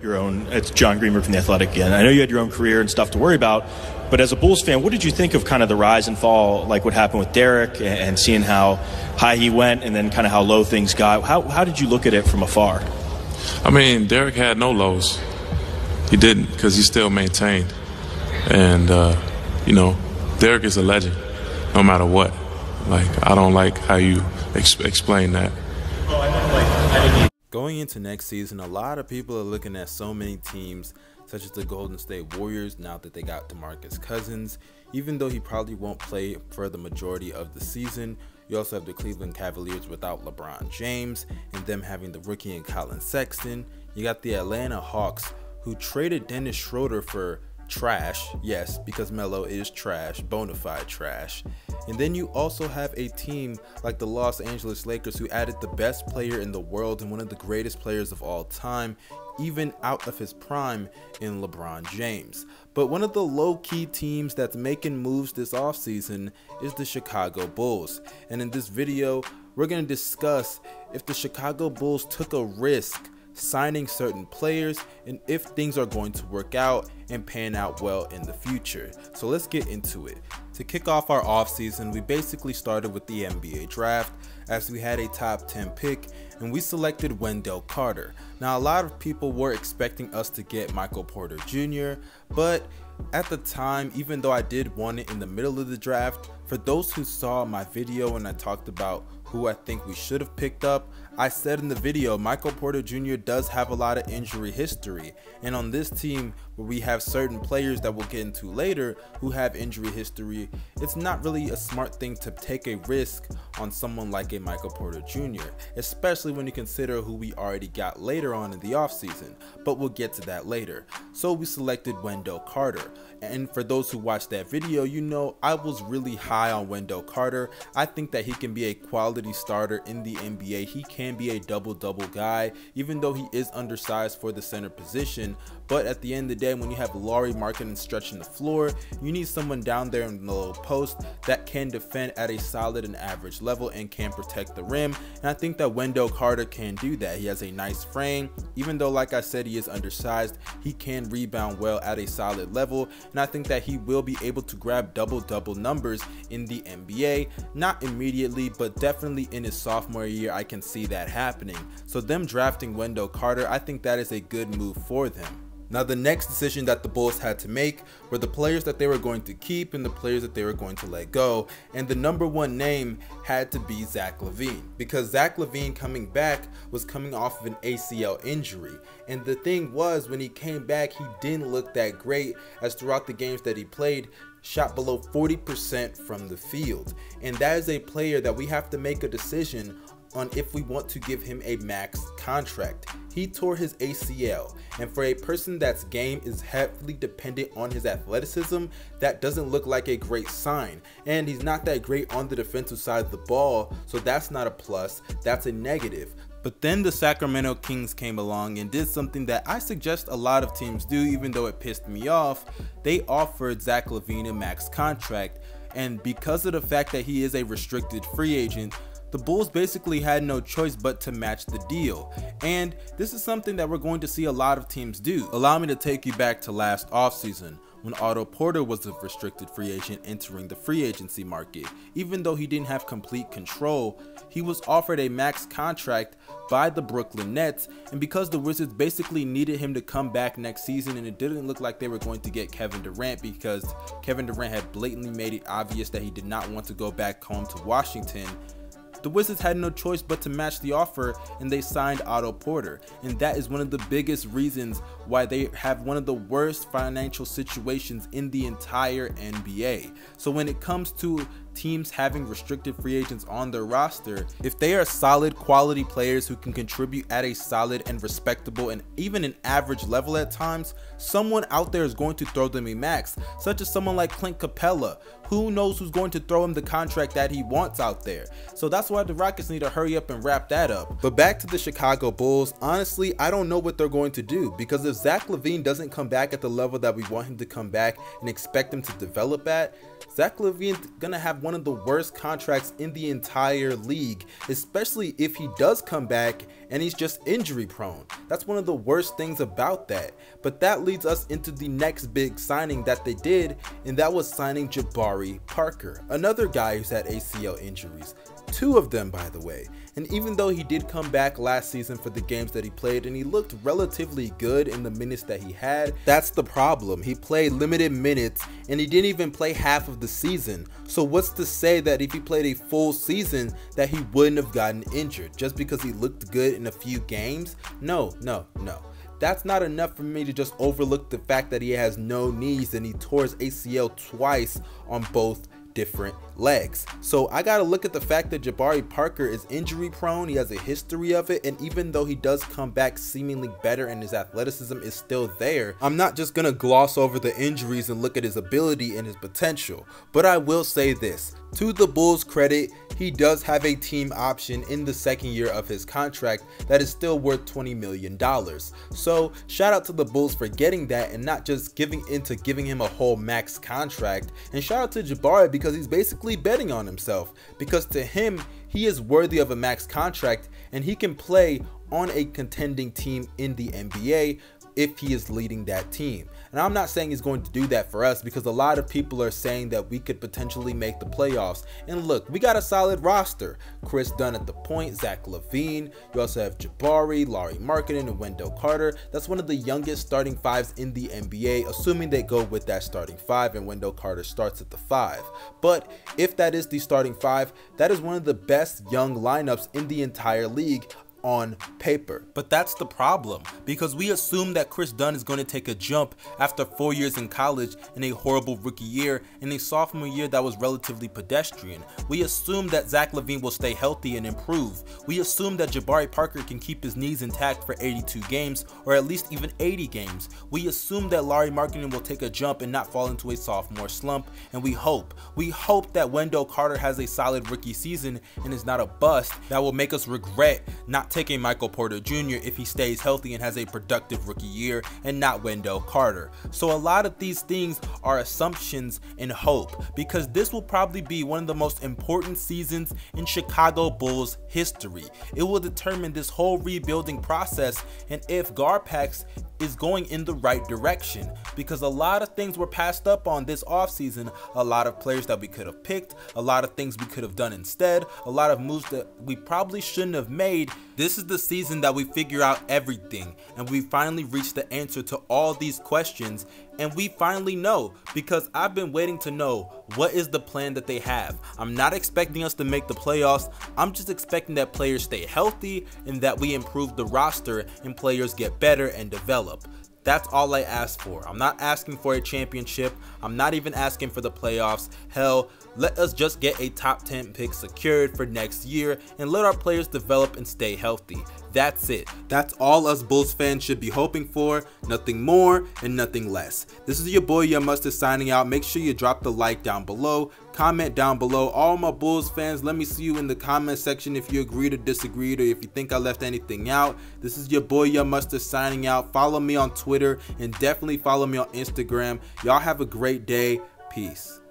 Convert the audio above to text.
Your own, it's John Greenberg from The Athletic again. I know you had your own career and stuff to worry about, but as a Bulls fan, what did you think of kind of the rise and fall, like what happened with Derek and seeing how high he went and then kind of how low things got? How did you look at it from afar? I mean, Derek had no lows. He didn't, because he still maintained. And, Derek is a legend, no matter what. Like, I don't like how you explain that. Going into next season, a lot of people are looking at so many teams, such as the Golden State Warriors, now that they got DeMarcus Cousins. Even though he probably won't play for the majority of the season, you also have the Cleveland Cavaliers without LeBron James, and them having the rookie and Colin Sexton. You got the Atlanta Hawks, who traded Dennis Schroeder for trash, yes, because Melo is trash, bona fide trash. And then you also have a team like the Los Angeles Lakers, who added the best player in the world and one of the greatest players of all time, even out of his prime, in LeBron James. But one of the low-key teams that's making moves this offseason is the Chicago Bulls. And in this video, we're going to discuss if the Chicago Bulls took a risk signing certain players and if things are going to work out and pan out well in the future. So let's get into it. To kick off our offseason, we basically started with the NBA draft, as we had a top 10 pick and we selected Wendell Carter. Now, a lot of people were expecting us to get Michael Porter Jr., but at the time, even though I did want it in the middle of the draft, for those who saw my video when I talked about who I think we should have picked up, I said in the video, Michael Porter Jr. does have a lot of injury history, and on this team where we have certain players that we'll get into later who have injury history, it's not really a smart thing to take a risk on someone like a Michael Porter Jr., especially when you consider who we already got later on in the offseason, but we'll get to that later. So we selected Wendell Carter, and for those who watched that video, you know I was really high on Wendell Carter. I think that he can be a quality starter in the NBA. He can be a double-double guy, even though he is undersized for the center position. But at the end of the day, when you have Lauri Markkanen stretching the floor, you need someone down there in the low post that can defend at a solid and average level and can protect the rim. And I think that Wendell Carter can do that. He has a nice frame. Even though, like I said, he is undersized, he can rebound well at a solid level. And I think that he will be able to grab double-double numbers in the NBA. Not immediately, but definitely in his sophomore year, I can see that happening. So them drafting Wendell Carter, I think that is a good move for them. Now, the next decision that the Bulls had to make were the players that they were going to keep and the players that they were going to let go. And the number one name had to be Zach LaVine, because Zach LaVine coming back was coming off of an ACL injury. And the thing was, when he came back, he didn't look that great, as throughout the games that he played, shot below 40% from the field. And that is a player that we have to make a decision on if we want to give him a max contract. He tore his ACL, and for a person that's game is heavily dependent on his athleticism, that doesn't look like a great sign. And he's not that great on the defensive side of the ball, so that's not a plus, that's a negative. But then the Sacramento Kings came along and did something that I suggest a lot of teams do, even though it pissed me off. They offered Zach LaVine a max contract, and because of the fact that he is a restricted free agent, the Bulls basically had no choice but to match the deal. And this is something that we're going to see a lot of teams do. Allow me to take you back to last offseason, when Otto Porter was a restricted free agent entering the free agency market. Even though he didn't have complete control, he was offered a max contract by the Brooklyn Nets, and because the Wizards basically needed him to come back next season, and it didn't look like they were going to get Kevin Durant, because Kevin Durant had blatantly made it obvious that he did not want to go back home to Washington, the Wizards had no choice but to match the offer, and they signed Otto Porter. And that is one of the biggest reasons why they have one of the worst financial situations in the entire NBA. So when it comes to teams having restricted free agents on their roster, if they are solid quality players who can contribute at a solid and respectable and even an average level at times, someone out there is going to throw them a max, such as someone like Clint Capella. Who knows who's going to throw him the contract that he wants out there? So that's why the Rockets need to hurry up and wrap that up. But back to the Chicago Bulls, honestly, I don't know what they're going to do, because if Zach LaVine doesn't come back at the level that we want him to come back and expect him to develop at, Zach LaVine's gonna have one of the worst contracts in the entire league, especially if he does come back and he's just injury prone. That's one of the worst things about that. But that leads us into the next big signing that they did, and that was signing Jabari Parker, another guy who's had ACL injuries. 2 of them, by the way. And even though he did come back last season for the games that he played and he looked relatively good in the minutes that he had, that's the problem. He played limited minutes and he didn't even play half of the season. So what's to say that if he played a full season that he wouldn't have gotten injured just because he looked good in a few games? No. That's not enough for me to just overlook the fact that he has no knees and he tore his ACL twice on both different legs. So I gotta look at the fact that Jabari Parker is injury prone. He has a history of it, and even though he does come back seemingly better and his athleticism is still there, I'm not just gonna gloss over the injuries and look at his ability and his potential. But I will say this, to the Bulls' credit, he does have a team option in the second year of his contract that is still worth $20 million. So shout out to the Bulls for getting that and not just giving him a whole max contract. And shout out to Jabari because he's basically betting on himself, because to him, he is worthy of a max contract and he can play on a contending team in the NBA if he is leading that team. And I'm not saying he's going to do that for us, because a lot of people are saying that we could potentially make the playoffs. And look, we got a solid roster. Chris Dunn at the point, Zach LaVine. You also have Jabari, Lauri Markkanen, and Wendell Carter. That's one of the youngest starting 5s in the NBA, assuming they go with that starting 5 and Wendell Carter starts at the 5. But if that is the starting 5, that is one of the best young lineups in the entire league on paper. But that's the problem, because we assume that Chris Dunn is going to take a jump after 4 years in college and a horrible rookie year and a sophomore year that was relatively pedestrian. We assume that Zach LaVine will stay healthy and improve. We assume that Jabari Parker can keep his knees intact for 82 games or at least even 80 games. We assume that Lauri Markkanen will take a jump and not fall into a sophomore slump, and we hope that Wendell Carter has a solid rookie season and is not a bust that will make us regret not taking Michael Porter Jr. if he stays healthy and has a productive rookie year, and not Wendell Carter. So a lot of these things are assumptions and hope, because this will probably be one of the most important seasons in Chicago Bulls history. It will determine this whole rebuilding process and if Garpax is going in the right direction, because a lot of things were passed up on this offseason, a lot of players that we could have picked, a lot of things we could have done instead, a lot of moves that we probably shouldn't have made. This is the season that we figure out everything, and we finally reach the answer to all these questions, and we finally know, because I've been waiting to know what is the plan that they have. I'm not expecting us to make the playoffs, I'm just expecting that players stay healthy and that we improve the roster and players get better and develop. That's all I ask for. I'm not asking for a championship. I'm not even asking for the playoffs. Hell, let us just get a top 10 pick secured for next year and let our players develop and stay healthy. That's it. That's all us Bulls fans should be hoping for. Nothing more and nothing less. This is your boy Young Mustard signing out. Make sure you drop the like down below. Comment down below. All my Bulls fans, let me see you in the comment section if you agreed or disagreed, or if you think I left anything out. This is your boy Young Mustard signing out. Follow me on Twitter and definitely follow me on Instagram. Y'all have a great day. Peace.